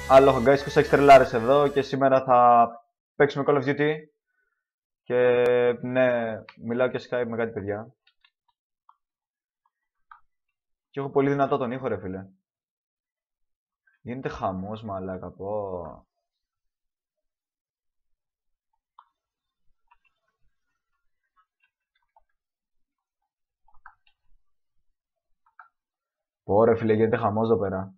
Άλλο guys, που έχεις τρελάρες εδώ και σήμερα θα παίξουμε Call of Duty και ναι, μιλάω και Skype με κάτι παιδιά και έχω πολύ δυνατό τον ήχο ρε φίλε. Γίνεται χαμός μαλάκα, πω. Πω ρε φίλε, γίνεται χαμός εδώ πέρα.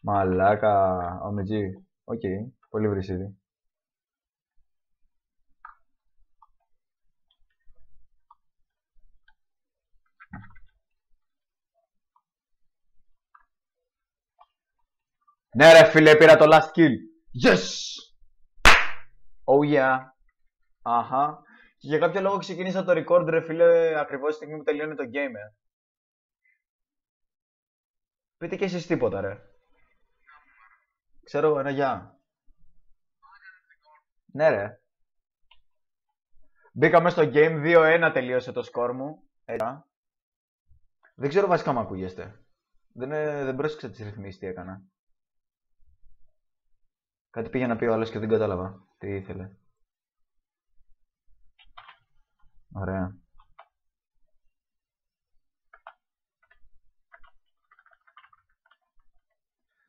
Μαλάκα, OMG. Οκ, πολύ βρυσίδι. Ναι ρε φίλε, πήρα το last kill. Yes! Oh yeah. Αχα. Και για κάποιο λόγο ξεκίνησα το record ρε φίλε ακριβώς τη στιγμή που τελειώνει το game. Πείτε και εσείς τίποτα ρε. Ξέρω, ένα γεια. Ναι ρε. Μπήκαμε στο game, 2-1 τελείωσε το σκορ μου. Δεν ξέρω βασικά μ' ακούγεστε. Δεν πρόσεξα τις ρυθμίσεις τι έκανα. Κάτι πήγε να πει ο άλλος και δεν κατάλαβα τι ήθελε. Ωραία.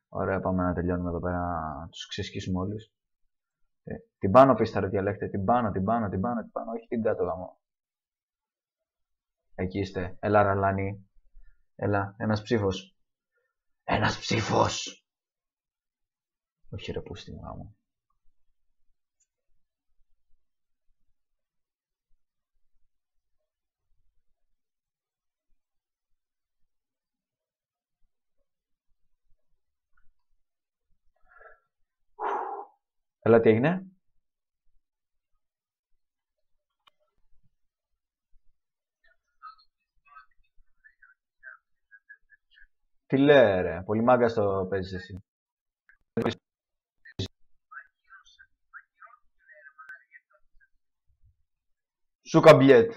Ωραία, πάμε να τελειώνουμε εδώ πέρα, να τους ξεσκίσουμε όλους. Την πάνω πίστα ρε διαλέκτε, την πάνω, όχι την κάτω γάμο. Εκεί είστε, έλα ραλάνι. Έλα, ένας ψήφος. Ένας ψήφος! Όχι ρε πούστη γάμο. Έλα, τι έγινε? Τι λέει ρε, πολύ μάγκας το παίζεις εσύ. Σούκα μπιέτ.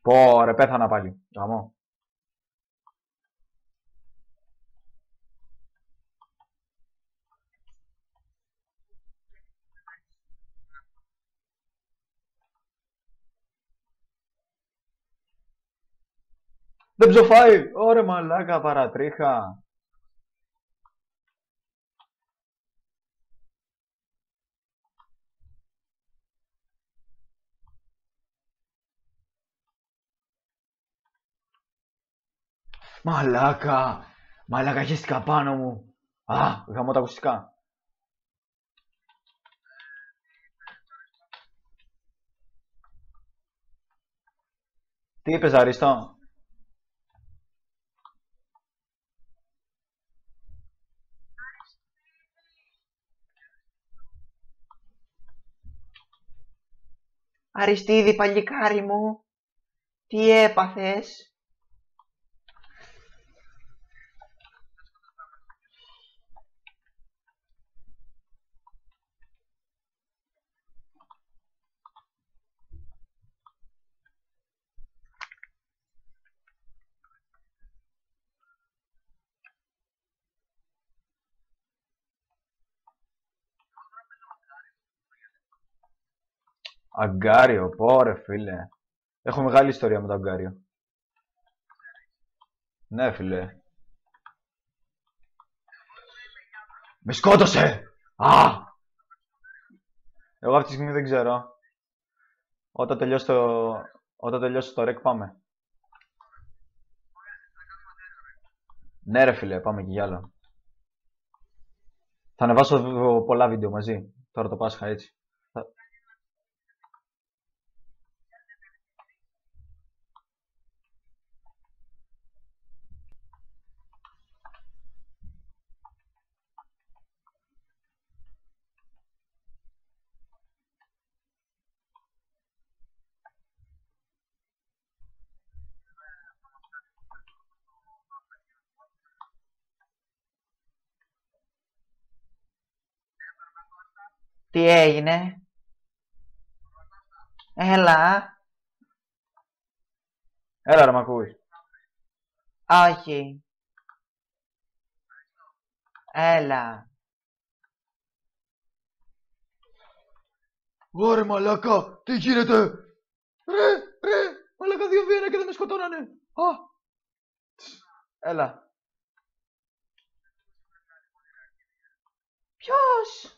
Πω ρε, πέθανα πάλι. Γαμώ. Δεν ψοφάει! Ωρε μαλάκα, παρατρίχα. Μαλάκα! Μαλάκα, χέστηκα πάνω μου. Α, γαμώ τα ακουστικά. Τι είπες Αριστό? Αριστίδη, παλικάρι μου, τι έπαθες? Αγκάριο, πω ρε φίλε. Έχω μεγάλη ιστορία με το αγκάριο. Ναι φίλε. Με σκότωσε! Α! Εγώ αυτή τη στιγμή δεν ξέρω. Όταν τελειώσει το ρεκ πάμε. Ναι ρε φίλε, πάμε και για άλλο. Θα ανεβάσω πολλά βίντεο μαζί. Τώρα το Πάσχα έτσι. Τι έγινε? Έλα. Έλα ρε, μ' ακούεις? Όχι. Έλα. Ωρε μαλάκα, τι γίνεται? Ρε, μαλάκα 2v1 και δεν με σκοτώνανε. Α, έλα. Ποιος?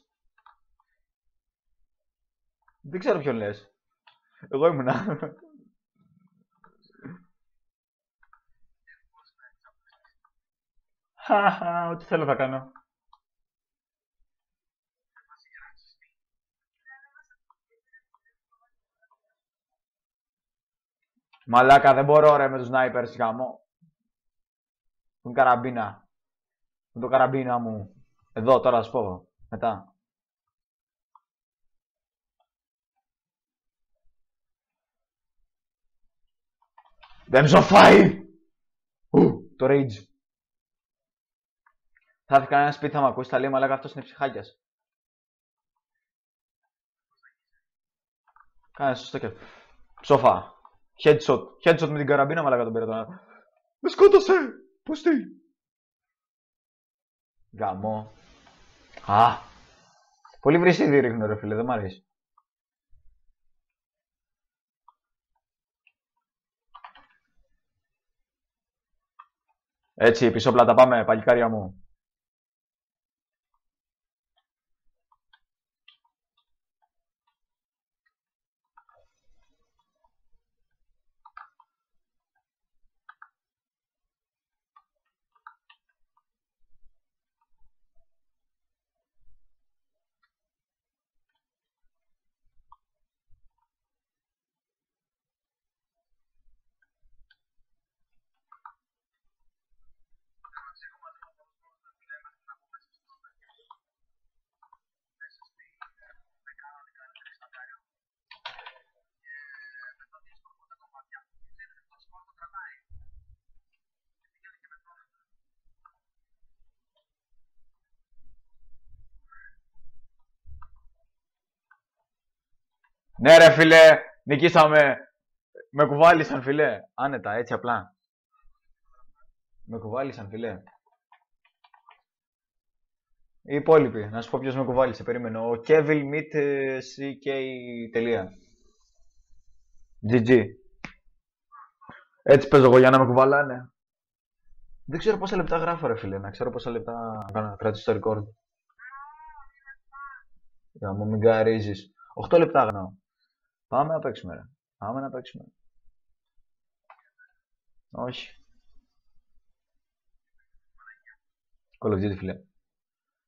Δεν ξέρω ποιον λες. Εγώ ήμουνα. Χαχα, ό,τι θέλω θα κάνω. Μαλάκα, δεν μπορώ ρε με τους sniper γάμο. Την καραμπίνα. Με το καραμπίνα μου. Εδώ τώρα, ας πω. Μετά. Δεν ζωφάει! Το rage. Θα έρθει κανένα σπίτι, θα μ' ακούσει, θα λέει μαλάκα αυτός είναι ψυχάκιας. Κάνε σωστό και... Ψόφα. Headshot. Headshot με την καραμπίνα μαλάκα τον πήρα τώρα. Με σκότωσε! Πώς τι? Γαμό. Α. Πολύ βρυσίδι ρίχνω ρε φίλε, δεν μ' αρέσει. Έτσι, πισόπλατα πάμε, παλικάρια μου. Ναι ρε φίλε, νικήσαμε. Με κουβάλισαν φίλε. Άνετα, έτσι απλά. Με κουβάλισαν φίλε. Οι υπόλοιποι, να σου πω ποιος με κουβάλισε, περίμενε. Ο Kevin Meet CK. GG. Έτσι παίζω εγώ για να με κουβαλάνε. Δεν ξέρω πόσα λεπτά γράφω ρε φίλε, να ξέρω πόσα λεπτά κρατήσω το record. Για μου μην καρίζεις. 8 λεπτά γράω. Πάμε να παίξουμε ρε. Πάμε να παίξουμε. Όχι. Call of Duty φίλε.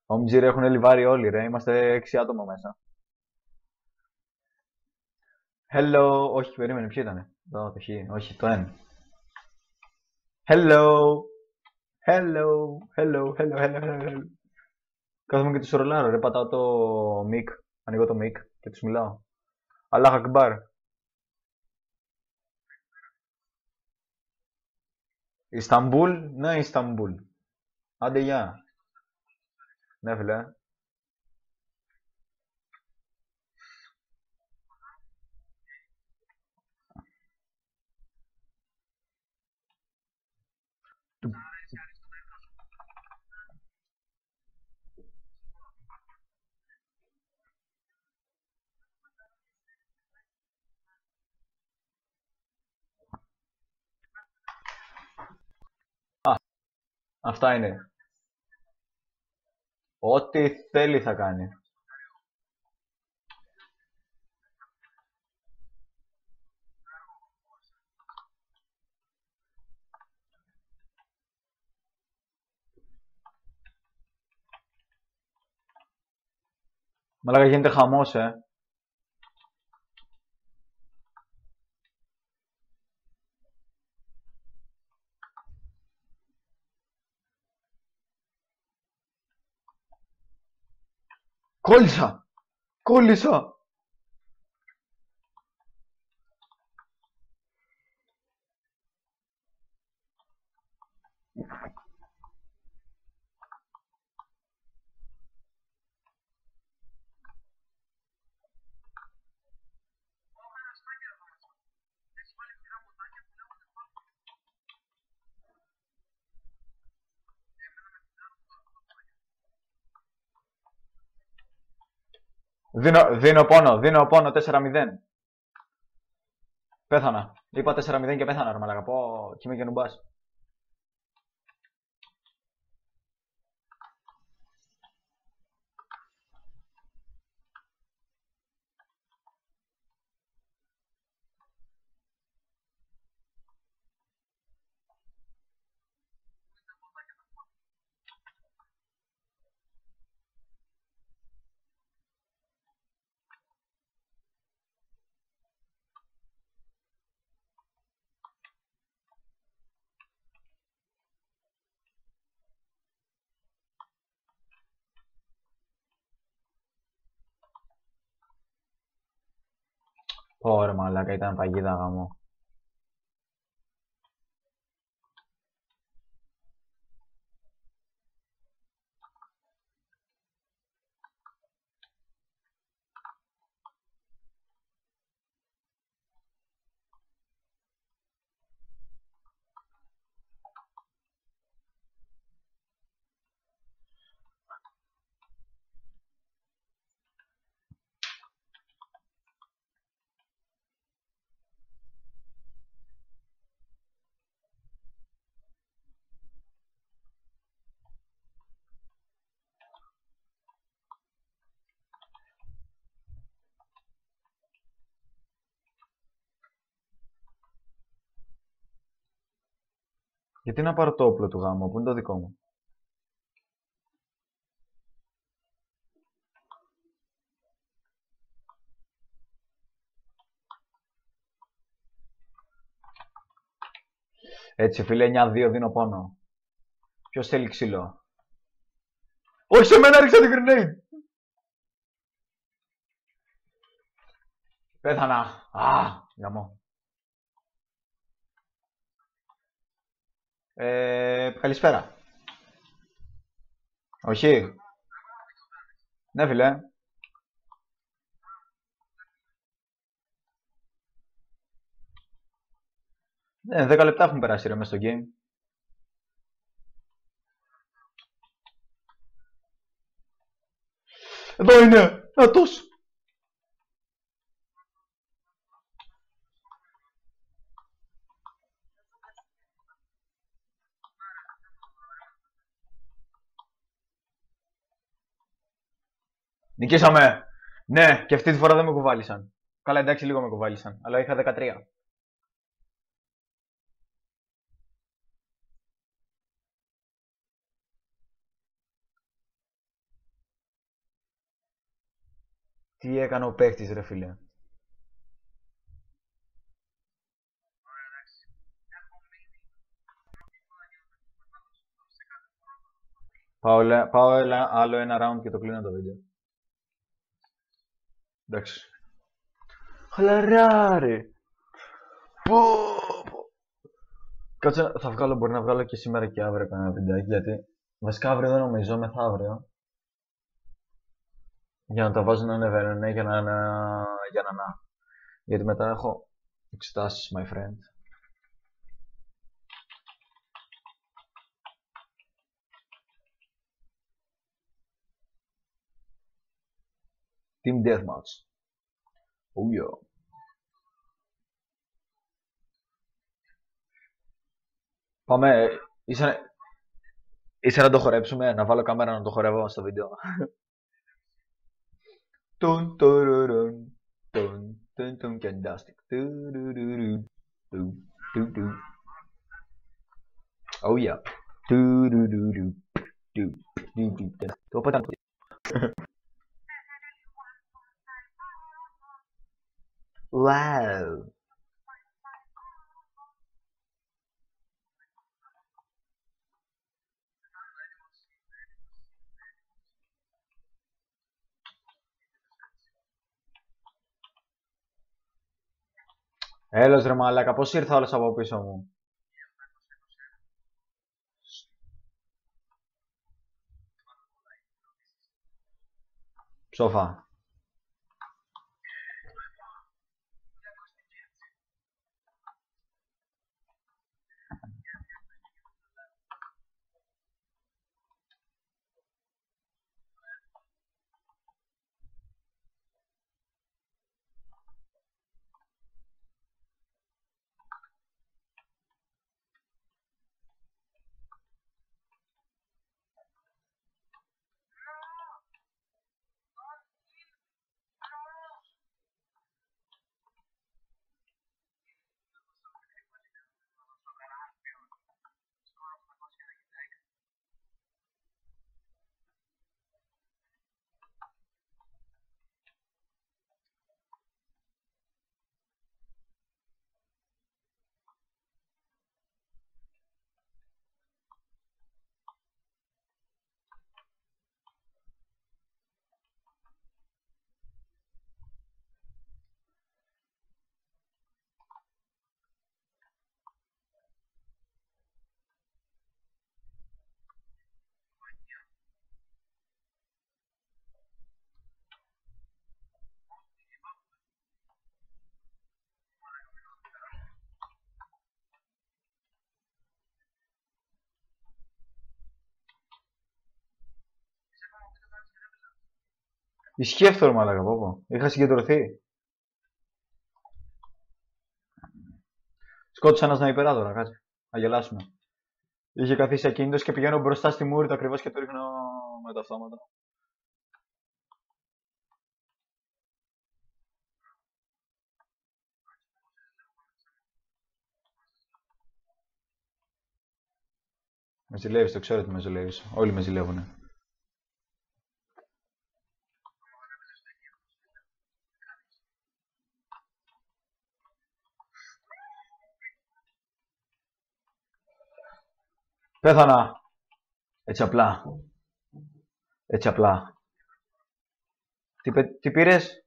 OMG ρε, έχουν λιβάρει όλοι ρε, είμαστε 6 άτομα μέσα. Hello, όχι περίμενε, ποιο ήτανε. Εδώ το χ, όχι το N. Hello, hello. Κάθομαι και τους ρολάρω ρε, πατάω το mic, ανοίγω το mic και τους μιλάω. Αλλάχ Ακμπάρ. Ισταμπούλ, ναι Ισταμπούλ. Άντε γεια. Ναι φίλε. Α, αυτά είναι. Ό,τι θέλει θα κάνει. Μαλάκα γίνεται χαμός, Κόλλησα! Κόλλησα! Δίνω πόνο 4-0. Πέθανα. Είπα 4-0 και πέθανα, ρε μαλάκα. Πω, κι είμαι και νουμπάς. Ωραία μαλάκα, ήταν παγίδα γαμό. Γιατί να πάρω το όπλο του γάμου, που είναι το δικό μου. Έτσι φίλε, 9-2 δίνω πόνο. Ποιος θέλει ξύλο? Όχι σε μένα, ρίξα την grenade! Πέθανα. Γαμό. Καλησπέρα. Όχι. Ναι φίλε. Ναι, 10 λεπτά έχουν περάσει ρε μέσα στο game. Εδώ είναι! Ατός! Νικήσαμε! Ναι, και αυτή τη φορά δεν με κουβάλισαν. Καλά, εντάξει, λίγο με κουβάλισαν, αλλά είχα 13. Τι έκανε ο παίχτης ρε φίλε. Πάω άλλο ένα round και το κλείνω το βίντεο. Εντάξει. Χαλαρά ρε. Κάτσε, μπορεί να βγάλω και σήμερα και αύριο κανένα βιντεάκι, γιατί βασικά αύριο δεν νομίζω, μεθαύριο. Για να τα βάζω να ανεβαίνουν, γιατί μετά έχω εξετάσεις, my friend. Team Deathmatch. Oh yeah. Πάμε, είσαι να το χορέψουμε, να βάλω κάμερα να το χορεύω στο βίντεο. Τουν τουρουρουν, τουν και ντάστικ. Oh yeah. Το είπα ήταν. Wow. Έλος ρε μαλάκα, πώς ήρθα όλος από πίσω μου. Ψόφα. Ισχύει αυτό ρε μαλάκα, πω. Είχα συγκεντρωθεί. Σκότωσα ένα σναϊπερά τώρα, κάτσε. Να γελάσουμε. Είχε καθίσει ακίνητος και πηγαίνω μπροστά στη μούρη του ακριβώς και το ρίχνω με τα αυτόματα. Με ζηλεύεις, το ξέρω ότι με ζηλεύεις. Όλοι με ζηλεύουνε. Πέθανα. Έτσι απλά. Έτσι απλά. Τι πήρες?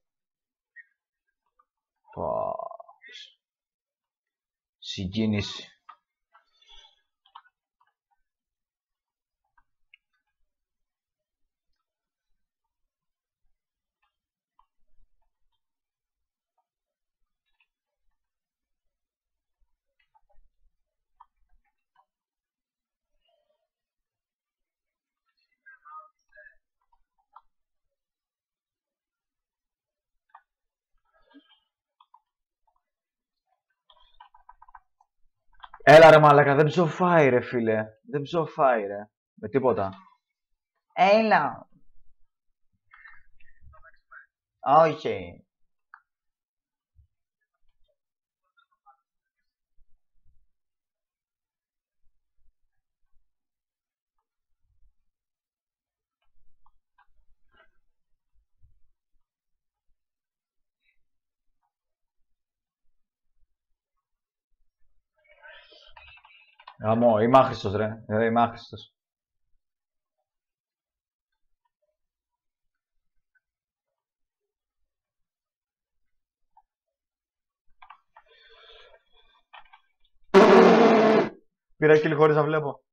Συγκίνηση. Έλα ρε μαλάκα, δεν ψοφάει ρε φίλε. Δεν ψοφάει ρε. Με τίποτα. Έλα. Όχι. Γαμό, είμαι άχρηστος ρε. Είμαι άχρηστος. Πήρα kill χωρίς να βλέπω.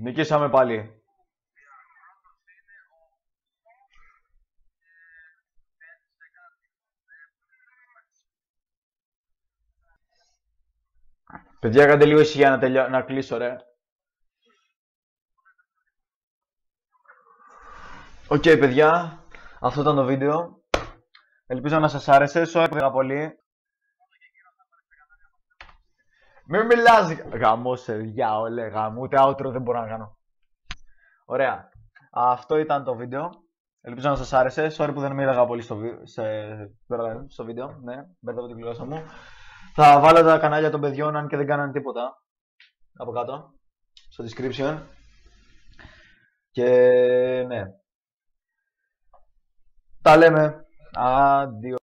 Νικήσαμε πάλι. Παιδιά, κάντε λίγο ησυχία να κλείσω ρε. Οκ, παιδιά, αυτό ήταν το βίντεο. Ελπίζω να σας άρεσε. Sorry πολύ. Μην μιλάς. Γαμώ σε διάολε, γαμώ. Ούτε outro δεν μπορώ να κάνω. Ωραία. Αυτό ήταν το βίντεο. Ελπίζω να σας άρεσε. Sorry που δεν μίλαγα πολύ στο βίντεο. Ναι, μπέρδευα την γλώσσα μου. Θα βάλω τα κανάλια των παιδιών αν και δεν κάνανε τίποτα. Από κάτω. Στο description. Και ναι. Τα λέμε. Αντίο.